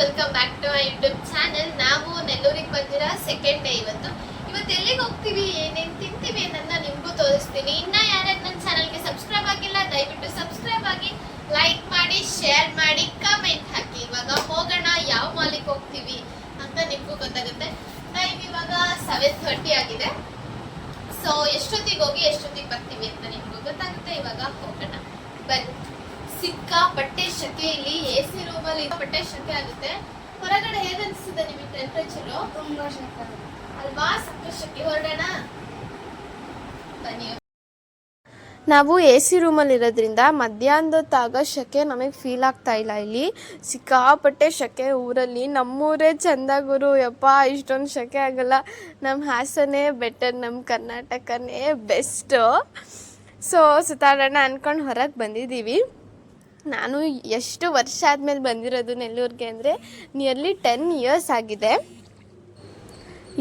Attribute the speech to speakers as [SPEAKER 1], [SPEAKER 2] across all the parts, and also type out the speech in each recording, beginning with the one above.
[SPEAKER 1] Welcome back to my YouTube channel. ನಾವು ನೆಲ್ಲೂರಿಗೆ ಬಂದಿರೋ ಸೆಕೆಂಡ್ ಡೇ. ಇವತ್ತು ಎಲ್ಲಿಗೆ ಹೋಗ್ತೀವಿ, ಏನೇನು ತಿಂತೀವಿ ಅನ್ನೋದನ್ನ ನಿಮಗೂ ತೋರಿಸ್ತೀನಿ. ಇನ್ನ ಯಾರ್ಯಾರು ನನ್ನ ಚಾನಲ್ಗೆ ಸಬ್ಸ್ಕ್ರೈಬ್ ಆಗಿಲ್ಲ ದಯವಿಟ್ಟು ಸಬ್ಸ್ಕ್ರೈಬ್ ಆಗಿ, ಲೈಕ್ ಮಾಡಿ, ಶೇರ್ ಮಾಡಿ, ಕಮೆಂಟ್ ಹಾಕಿ. ಇವಾಗ ಹೋಗೋಣ, ಯಾವ ಮಾಲಿಗೆ ಹೋಗ್ತೀವಿ ಅಂತ ನಿಮಗೂ ಗೊತ್ತಾಗುತ್ತೆ. ಟೈಮ್ ಇವಾಗ 7:30 ಆಗಿದೆ. ಸೊ ಎಷ್ಟೊತ್ತಿಗೆ ಹೋಗಿ ಎಷ್ಟೊತ್ತಿಗೆ ಬರ್ತೀವಿ ಅಂತ ನಿಮಗೂ ಗೊತ್ತಾಗುತ್ತೆ. ಇವಾಗ ಹೋಗೋಣ ಬನ್ನಿ. ಸಿಕ್ಕಾಪಟ್ಟೆ ಶೆಕೆ, ಇಲ್ಲಿ AC ರೂಮಲ್ಲಿ ಪಟ್ಟೆ ಶೆಕೆ ಆಗುತ್ತೆ. ಹೊರಗಡೆ ಹೇಗೆ ಅನಿಸ್ತದೆ ನಿಮಗೆ ಟೆಂಪರೇಚರು? ತುಂಬಾ ಶೆಕೆ ಅಲ್ವಾ? ಸಾಕಷ್ಟು ಶೆಕೆ. ಹೊರಡೋಣ ಬನ್ನಿ. ನಾವು AC ರೂಮಲ್ಲಿ ಇರೋದ್ರಿಂದ ಮಧ್ಯಾಹ್ನದೊತ್ತಾಗ ಶೆಕೆ ನಮಗೆ ಫೀಲ್ ಆಗ್ತಾ ಇಲ್ಲ. ಇಲ್ಲಿ ಸಿಕ್ಕಾಪಟ್ಟೆ ಶೆಕೆ ಊರಲ್ಲಿ. ನಮ್ಮೂರೇ ಚಂದ ಗುರು, ಯಪ್ಪ ಇಷ್ಟೊಂದು ಶೆಕೆ ಆಗಲ್ಲ. ನಮ್ಮ ಹಾಸನೇ ಬೆಟರ್, ನಮ್ಮ ಕರ್ನಾಟಕನೇ ಬೆಸ್ಟು. ಸೊ ಸುತ್ತಾಡೋಣ ಅಂದ್ಕೊಂಡು ಹೊರಗೆ ಬಂದಿದ್ದೀವಿ. ನಾನು ಎಷ್ಟು ವರ್ಷ ಆದಮೇಲೆ ಬಂದಿರೋದು ನೆಲ್ಲೂರಿಗೆ ಅಂದರೆ ನಿಯರ್ಲಿ 10 ಇಯರ್ಸ್ ಆಗಿದೆ.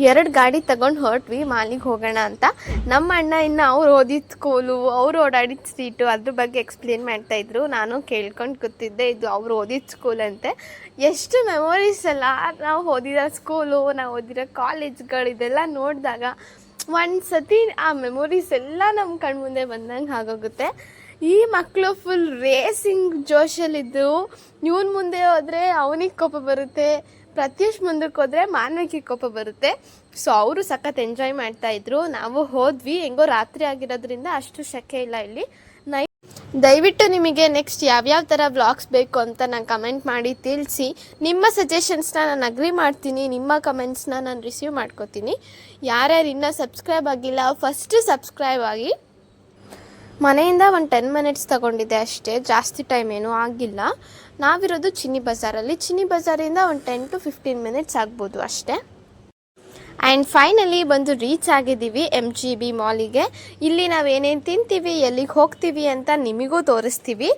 [SPEAKER 1] 2 ಗಾಡಿ ತಗೊಂಡು ಹೊರಟ್ವಿ ಮಾಲಿಗೆ ಹೋಗೋಣ ಅಂತ. ನಮ್ಮ ಅಣ್ಣ ಇನ್ನು ಅವ್ರು ಓದಿದ ಸ್ಕೂಲು, ಅವ್ರು ಓಡಾಡಿದ ಸ್ಟ್ರೀಟು ಅದ್ರ ಬಗ್ಗೆ ಎಕ್ಸ್ಪ್ಲೇನ್ ಮಾಡ್ತಾಯಿದ್ರು. ನಾನು ಕೇಳ್ಕೊಂಡು ಕೂತಿದ್ದೆ, ಇದು ಅವ್ರು ಓದಿದ ಸ್ಕೂಲ್ ಅಂತೆ. ಎಷ್ಟು ಮೆಮೊರೀಸ್ ಅಲ್ಲ, ನಾವು ಓದಿರೋ ಸ್ಕೂಲು, ನಾವು ಓದಿರೋ ಕಾಲೇಜ್ಗಳು ಇದೆಲ್ಲ ನೋಡಿದಾಗ ಒಂದು ಸತಿ ಆ ಮೆಮೊರೀಸ್ ಎಲ್ಲ ನಮ್ಮ ಕಣ್ಮುಂದೆ ಬಂದಂಗೆ ಆಗೋಗುತ್ತೆ. ಈ ಮಕ್ಕಳು ಫುಲ್ ರೇಸಿಂಗ್ ಜೋಶಲ್ಲಿದ್ದು, ಇವನ ಮುಂದೆ ಹೋದರೆ ಅವನಿಗೆ ಕೋಪ ಬರುತ್ತೆ, ಪ್ರತ್ಯೂಷ್ ಮುಂದಕ್ಕೆ ಹೋದರೆ ಮಾನವಿಗೆ ಕೋಪ ಬರುತ್ತೆ. ಸೊ ಅವರು ಸಖತ್ ಎಂಜಾಯ್ ಮಾಡ್ತಾಯಿದ್ರು. ನಾವು ಹೋದ್ವಿ, ಹೆಂಗೋ ರಾತ್ರಿ ಆಗಿರೋದ್ರಿಂದ ಅಷ್ಟು ಶೆಕೆ ಇಲ್ಲ ಇಲ್ಲಿ. ದಯವಿಟ್ಟು ನಿಮಗೆ ನೆಕ್ಸ್ಟ್ ಯಾವ್ಯಾವ ಥರ ವ್ಲಾಗ್ಸ್ ಬೇಕು ಅಂತ ನಾನು ಕಮೆಂಟ್ ಮಾಡಿ ತಿಳಿಸಿ. ನಿಮ್ಮ ಸಜೆಷನ್ಸ್ನ ನಾನು ಅಗ್ರಿ ಮಾಡ್ತೀನಿ, ನಿಮ್ಮ ಕಮೆಂಟ್ಸ್ನ ನಾನು ರಿಸೀವ್ ಮಾಡ್ಕೋತೀನಿ. ಯಾರ್ಯಾರು ಇನ್ನೂ ಸಬ್ಸ್ಕ್ರೈಬ್ ಆಗಿಲ್ಲ ಫಸ್ಟ್ ಸಬ್ಸ್ಕ್ರೈಬ್ ಆಗಿ. ಮನೆಯಿಂದ ಒಂದು 10 ಮಿನಿಟ್ಸ್ ತೊಗೊಂಡಿದ್ದೆ ಅಷ್ಟೇ, ಜಾಸ್ತಿ ಟೈಮ್ ಏನೂ ಆಗಿಲ್ಲ. ನಾವಿರೋದು ಚಿನ್ನಿ ಬಜಾರಲ್ಲಿ. ಚಿನ್ನಿ ಬಜಾರಿಂದ ಒಂದು 10 to 15 ಮಿನಿಟ್ಸ್ ಆಗ್ಬೋದು ಅಷ್ಟೇ. ಆ್ಯಂಡ್ ಫೈನಲಿ ಬಂದು ರೀಚ್ ಆಗಿದ್ದೀವಿ MGB ಮಾಲಿಗೆ. ಇಲ್ಲಿ ನಾವೇನೇನು ತಿಂತೀವಿ, ಎಲ್ಲಿಗೆ ಹೋಗ್ತೀವಿ ಅಂತ ನಿಮಗೂ ತೋರಿಸ್ತೀವಿ.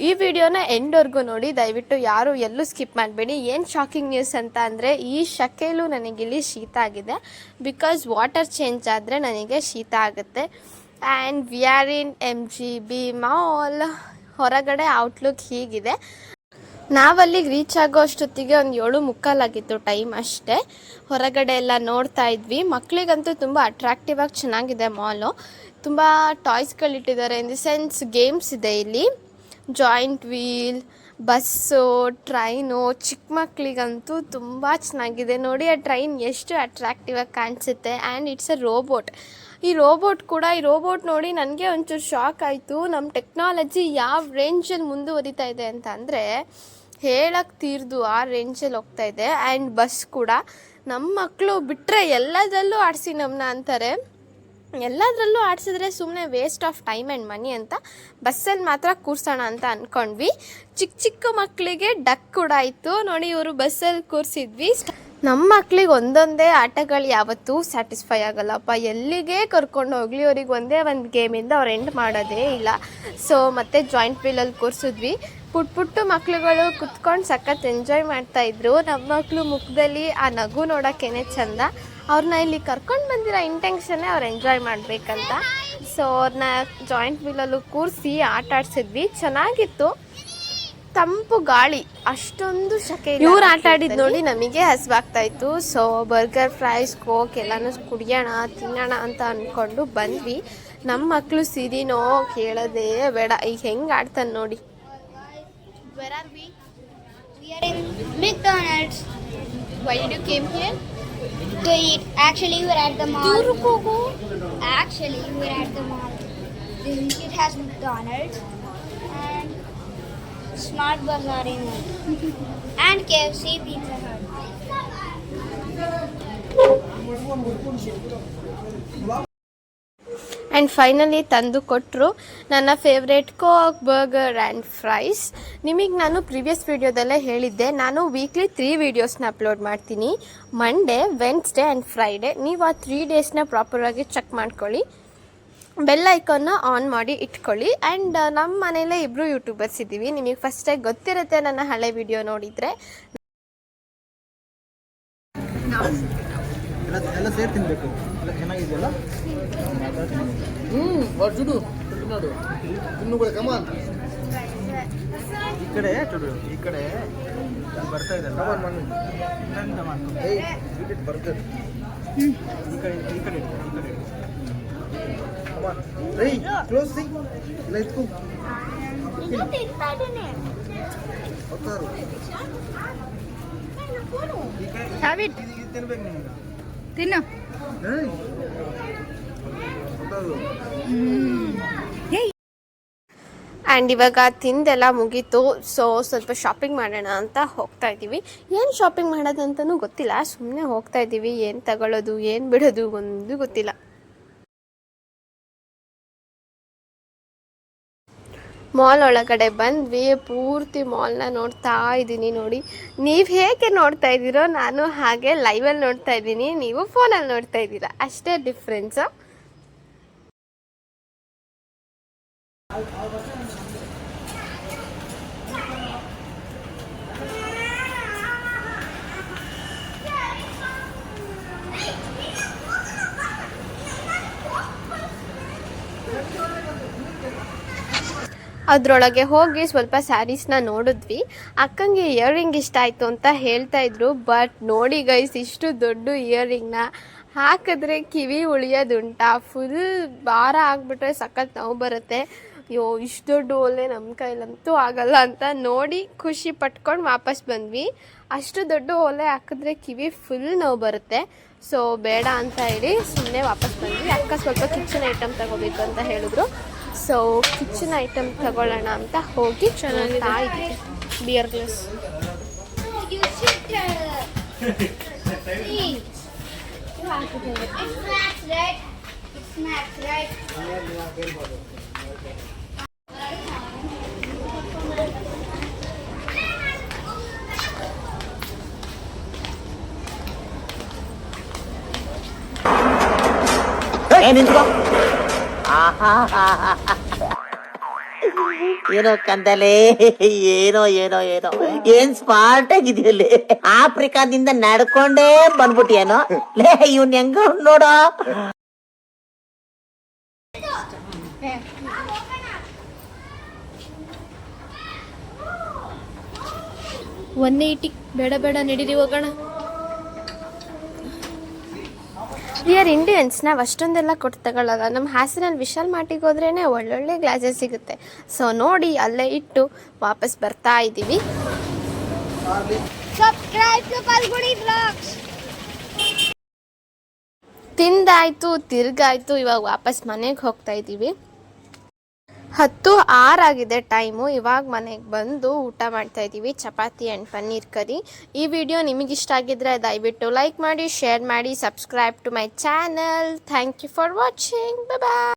[SPEAKER 1] ಈ ವಿಡಿಯೋನ ಎಂಡ್ವರೆಗೂ ನೋಡಿ, ದಯವಿಟ್ಟು ಯಾರು ಎಲ್ಲೂ ಸ್ಕಿಪ್ ಮಾಡಬೇಡಿ. ಏನು ಶಾಕಿಂಗ್ ನ್ಯೂಸ್ ಅಂತ ಅಂದರೆ, ಈ ಶೆಕೆಯಲ್ಲೂ ನನಗಿಲ್ಲಿ ಶೀತ ಆಗಿದೆ. ಬಿಕಾಸ್ ವಾಟರ್ ಚೇಂಜ್ ಆದರೆ ನನಗೆ ಶೀತ ಆಗುತ್ತೆ. And we are in MGB mall. ಹೊರಗಡೆ ಔಟ್ಲುಕ್ ಹೀಗಿದೆ. ನಾವಲ್ಲಿಗೆ ರೀಚ್ ಆಗೋ ಅಷ್ಟೊತ್ತಿಗೆ ಒಂದು 7:45 ಆಗಿತ್ತು ಟೈಮ್ ಅಷ್ಟೇ. ಹೊರಗಡೆ ಎಲ್ಲ ನೋಡ್ತಾ ಇದ್ವಿ. ಮಕ್ಕಳಿಗಂತೂ ತುಂಬ ಅಟ್ರಾಕ್ಟಿವ್ ಆಗಿ ಚೆನ್ನಾಗಿದೆ ಮಾಲು. ತುಂಬ ಟಾಯ್ಸ್ಗಳಿಟ್ಟಿದ್ದಾರೆ. ಇನ್ ದಿ ಸೆನ್ಸ್ ಗೇಮ್ಸ್ ಇದೆ ಇಲ್ಲಿ. Giant wheel, bus, train. ಚಿಕ್ಕ ಮಕ್ಕಳಿಗಂತೂ ತುಂಬ ಚೆನ್ನಾಗಿದೆ. ನೋಡಿ ಆ ಟ್ರೈನ್ ಎಷ್ಟು ಅಟ್ರಾಕ್ಟಿವ್ ಆಗಿ ಕಾಣಿಸುತ್ತೆ. And it's a robot. ಈ ರೋಬೋಟ್ ನೋಡಿ ನನಗೆ ಒಂಚೂರು ಶಾಕ್ ಆಯಿತು. ನಮ್ಮ ಟೆಕ್ನಾಲಜಿ ಯಾವ ರೇಂಜಲ್ಲಿ ಮುಂದುವರಿತಾ ಇದೆ ಅಂತ ಅಂದರೆ ಹೇಳಕ್ಕೆ ತೀರ್ದು ಆ ರೇಂಜಲ್ಲಿ ಹೋಗ್ತಾ ಇದೆ. ಆ್ಯಂಡ್ ಬಸ್ ಕೂಡ ನಮ್ಮ ಮಕ್ಕಳು ಬಿಟ್ಟರೆ ಎಲ್ಲದರಲ್ಲೂ ಆಡಿಸಿ ನಮ್ಮನ್ನ ಅಂತಾರೆ. ಎಲ್ಲದರಲ್ಲೂ ಆಡಿಸಿದ್ರೆ ಸುಮ್ಮನೆ ವೇಸ್ಟ್ ಆಫ್ ಟೈಮ್ ಆ್ಯಂಡ್ ಮನಿ ಅಂತ ಬಸ್ಸಲ್ಲಿ ಮಾತ್ರ ಕೂರ್ಸೋಣ ಅಂತ ಅಂದ್ಕೊಂಡ್ವಿ. ಚಿಕ್ಕ ಮಕ್ಕಳಿಗೆ ಡಕ್ ಕೂಡ ಇತ್ತು ನೋಡಿ. ಇವರು ಬಸ್ಸಲ್ಲಿ ಕೂರಿಸಿದ್ವಿ. ನಮ್ಮ ಮಕ್ಳಿಗೆ ಒಂದೊಂದೇ ಆಟಗಳು ಯಾವತ್ತೂ ಸ್ಯಾಟಿಸ್ಫೈ ಆಗಲ್ಲಪ್ಪ. ಎಲ್ಲಿಗೆ ಕರ್ಕೊಂಡು ಹೋಗಲಿ ಅವ್ರಿಗೆ ಒಂದೇ ಒಂದು ಗೇಮಿಂದ ಅವ್ರು ಎಂಡ್ ಮಾಡೋದೇ ಇಲ್ಲ. ಸೊ ಮತ್ತೆ ಜಾಯಿಂಟ್ ವೀಲಲ್ಲಿ ಕೂರಿಸಿದ್ವಿ. ಪುಟ್ಟು ಮಕ್ಳುಗಳು ಕುತ್ಕೊಂಡು ಸಖತ್ ಎಂಜಾಯ್ ಮಾಡ್ತಾಯಿದ್ರು. ನಮ್ಮ ಮಕ್ಕಳು ಮುಖದಲ್ಲಿ ಆ ನಗು ನೋಡೋಕ್ಕೇನೆ ಚೆಂದ. ಅವ್ರನ್ನ ಇಲ್ಲಿ ಕರ್ಕೊಂಡು ಬಂದಿರೋ ಇಂಟೆನ್ಷನ್ನೇ ಅವ್ರು ಎಂಜಾಯ್ ಮಾಡಬೇಕಂತ. ಸೊ ಅವ್ರನ್ನ ಜಾಯಿಂಟ್ ವೀಲಲ್ಲೂ ಕೂರಿಸಿ ಆಟ ಆಡಿಸಿದ್ವಿ. ಚೆನ್ನಾಗಿತ್ತು, ತಂಪು ಗಾಳಿ, ಅಷ್ಟೊಂದು ಶೆಕೆ. ಇವ್ರು ಆಟ ಆಡಿದ್ದು ನೋಡಿ ನಮಗೆ ಹಸಿವಾಗ್ತಾ ಇತ್ತು. ಸೊ ಬರ್ಗರ್, ಫ್ರೈಸ್, ಕೋಕ್ ಎಲ್ಲನೂ ಕುಡಿಯೋಣ, ತಿನ್ನೋಣ ಅಂತ ಅಂದ್ಕೊಂಡು ಬಂದ್ವಿ. ನಮ್ಮ ಮಕ್ಕಳು ಸಿರಿನೋ ಕೇಳೋದೇ ಬೇಡ. ಈಗ ಹೆಂಗೆ ಆಡ್ತಾನೆ ನೋಡಿ.
[SPEAKER 2] Where are we? We are in McDonald's.
[SPEAKER 1] Why did you came here?
[SPEAKER 2] To eat. Actually, we're at the mall. Actually, we're at the mall. It has McDonald's and Smart Bazaar in it. And KFC, Pizza Hut.
[SPEAKER 1] And finally ತಂದು ಕೊಟ್ಟರು ನನ್ನ favourite coke, burger and fries. ನಿಮಗೆ ನಾನು previous ವೀಡಿಯೋದಲ್ಲೇ ಹೇಳಿದ್ದೆ, ನಾನು weekly 3 ವೀಡಿಯೋಸ್ನ upload ಮಾಡ್ತೀನಿ. Monday, Wednesday and Friday. ನೀವು ಆ 3 ಡೇಸ್ನ ಪ್ರಾಪರಾಗಿ ಚೆಕ್ ಮಾಡ್ಕೊಳ್ಳಿ. ಬೆಲ್ ಐಕಾನ್ನ ಆನ್ ಮಾಡಿ ಇಟ್ಕೊಳ್ಳಿ. ಆ್ಯಂಡ್ ನಮ್ಮ ಮನೇಲೇ 2 ಯೂಟ್ಯೂಬರ್ಸ್ ಇದ್ದೀವಿ. ನಿಮಗೆ ಫಸ್ಟಾಗಿ ಗೊತ್ತಿರುತ್ತೆ ನನ್ನ ಹಳೆ ವಿಡಿಯೋ ನೋಡಿದರೆ.
[SPEAKER 3] ಎಲ್ಲ ಸೇರಿ ತಿನ್ನಬೇಕು. ಚೆನ್ನಾಗಿದೆಯಲ್ಲ? ಜುಡು ನೋಡು, ಇನ್ನು ಕೂಡ ಕಮಾನ್. ಈ ಕಡೆ ಈ ಕಡೆ ಬರ್ತಾ ಇದೆ ಇಲ್ಲಿಂದ ಮಾಡ್ಕೊಂಡು ಬರ್ಗರ್ ಈ ಕಡೆ ಇಡು, ಕ್ಲೋಸ್ ಇಲ್ಲ ಇಟ್ಕೊ ತಿನ್ಬೇಕು ನಿಮ್ಗೆ
[SPEAKER 2] ತಿನ್ನು.
[SPEAKER 1] ಆ್ಯಂಡ್ ಇವಾಗ ತಿಂದೆಲ್ಲ ಮುಗೀತು. ಸೊ ಸ್ವಲ್ಪ ಶಾಪಿಂಗ್ ಮಾಡೋಣ ಅಂತ ಹೋಗ್ತಾ ಇದ್ದೀವಿ. ಏನು ಶಾಪಿಂಗ್ ಮಾಡೋದಂತನೂ ಗೊತ್ತಿಲ್ಲ, ಸುಮ್ಮನೆ ಹೋಗ್ತಾ ಇದ್ದೀವಿ. ಏನು ತಗೊಳ್ಳೋದು ಏನು ಬಿಡೋದು ಒಂದು ಗೊತ್ತಿಲ್ಲ. ಮಾಲ್ ಒಳಗಡೆ ಬಂದ್ವಿ. ಪೂರ್ತಿ ಮಾಲ್ನ ನೋಡ್ತಾ ಇದ್ದೀನಿ. ನೋಡಿ, ನೀವು ಹೇಗೆ ನೋಡ್ತಾ ಇದ್ದೀರೋ ನಾನು ಹಾಗೆ ಲೈವಲ್ಲಿ ನೋಡ್ತಾ ಇದ್ದೀನಿ, ನೀವು ಫೋನಲ್ಲಿ ನೋಡ್ತಾ ಇದ್ದೀರಾ, ಅಷ್ಟೇ ಡಿಫ್ರೆನ್ಸು. ಅದರೊಳಗೆ ಹೋಗಿ ಸ್ವಲ್ಪ ಸ್ಯಾರೀಸ್ನ ನೋಡಿದ್ವಿ. ಅಕ್ಕಂಗೆ ಇಯರಿಂಗ್ ಇಷ್ಟ ಆಯಿತು ಅಂತ ಹೇಳ್ತಾ ಇದ್ರು. ಬಟ್ ನೋಡಿ ಗೈಸ್, ಇಷ್ಟು ದೊಡ್ಡ ಇಯರಿಂಗ್ನ ಹಾಕಿದ್ರೆ ಕಿವಿ ಉಳಿಯೋದುಂಟಾ? ಫುಲ್ ಭಾರ ಆಗಿಬಿಟ್ರೆ ಸಖತ್ ನೋವು ಬರುತ್ತೆ. ಅಯ್ಯೋ, ಇಷ್ಟು ದೊಡ್ಡ ಓಲೆ ನಮ್ಮ ಕೈಲಂತೂ ಆಗಲ್ಲ ಅಂತ ನೋಡಿ ಖುಷಿ ಪಟ್ಕೊಂಡು ವಾಪಸ್ ಬಂದ್ವಿ. ಅಷ್ಟು ದೊಡ್ಡ ಓಲೆ ಹಾಕಿದ್ರೆ ಕಿವಿ ಫುಲ್ ನೋವು ಬರುತ್ತೆ. ಸೊ ಬೇಡ ಅಂತ ಹೇಳಿ ಸುಮ್ಮನೆ ವಾಪಸ್ ಬಂದ್ವಿ. ಅಕ್ಕ ಸ್ವಲ್ಪ ಕಿಚನ್ ಐಟಮ್ ತಗೋಬೇಕು ಅಂತ ಹೇಳಿದ್ರು. ಸೊ ಕಿಚನ್ ಐಟಮ್ ತಗೊಳ್ಳೋಣ ಅಂತ ಹೋಗಿ ಚೆನ್ನಾಗಿತ್ತಾ ಇದ್ವಿ. ಬಿಯರ್ ಗ್ಲಾಸ್
[SPEAKER 4] ಏನೋ ಕಂದಲೆ, ಏನೋ ಏನೋ ಏನೋ ಏನ್ ಸ್ಮಾರ್ಟ್ ಆಗಿದೆಯಲ್ಲಿ. ಆಫ್ರಿಕಾದಿಂದ ನಡ್ಕೊಂಡೇ ಬಂದ್ಬಿಟ್ಟಿಯೇನೋ ಲೇ, ಇವ್ನ್ ಹೆಂಗ ನೋಡೋ.
[SPEAKER 1] ಬೇಡ ಬೇಡ ನಡೀರಿ ಹೋಗೋಣ. ವಿ ಆರ್ ಇಂಡಿಯನ್ಸ್, ನಾವು ಅಷ್ಟೊಂದೆಲ್ಲ ಕೊಟ್ಟು ತಗೊಳ್ಳಲ್ಲ. ನಮ್ಮ ಹಾಸನಲ್ಲಿ ವಿಶಾಲ್ ಮಾರ್ಟಿಗೆ ಹೋದ್ರೇ ಒಳ್ಳೊಳ್ಳೆ ಗ್ಲಾಸಸ್ ಸಿಗುತ್ತೆ. ಸೊ ನೋಡಿ ಅಲ್ಲೇ ಇಟ್ಟು ವಾಪಸ್ ಬರ್ತಾ ಇದ್ದೀವಿ. ತಿಂದಾಯ್ತು, ತಿರ್ಗಾಯ್ತು. ಇವಾಗ ವಾಪಸ್ ಮನೆಗೆ ಹೋಗ್ತಾ ಇದ್ದೀವಿ. 10:06 ಆಗಿದೆ ಟೈಮು. ಇವಾಗ ಮನೆಗೆ ಬಂದು ಊಟ ಮಾಡ್ತಾ ಇದ್ದೀವಿ. Chapati and paneer curry. ಈ ವಿಡಿಯೋ ನಿಮಗಿಷ್ಟ ಆಗಿದ್ರೆ ದಯವಿಟ್ಟು ಲೈಕ್ ಮಾಡಿ, ಶೇರ್ ಮಾಡಿ, subscribe to my channel. Thank you for watching. Bye.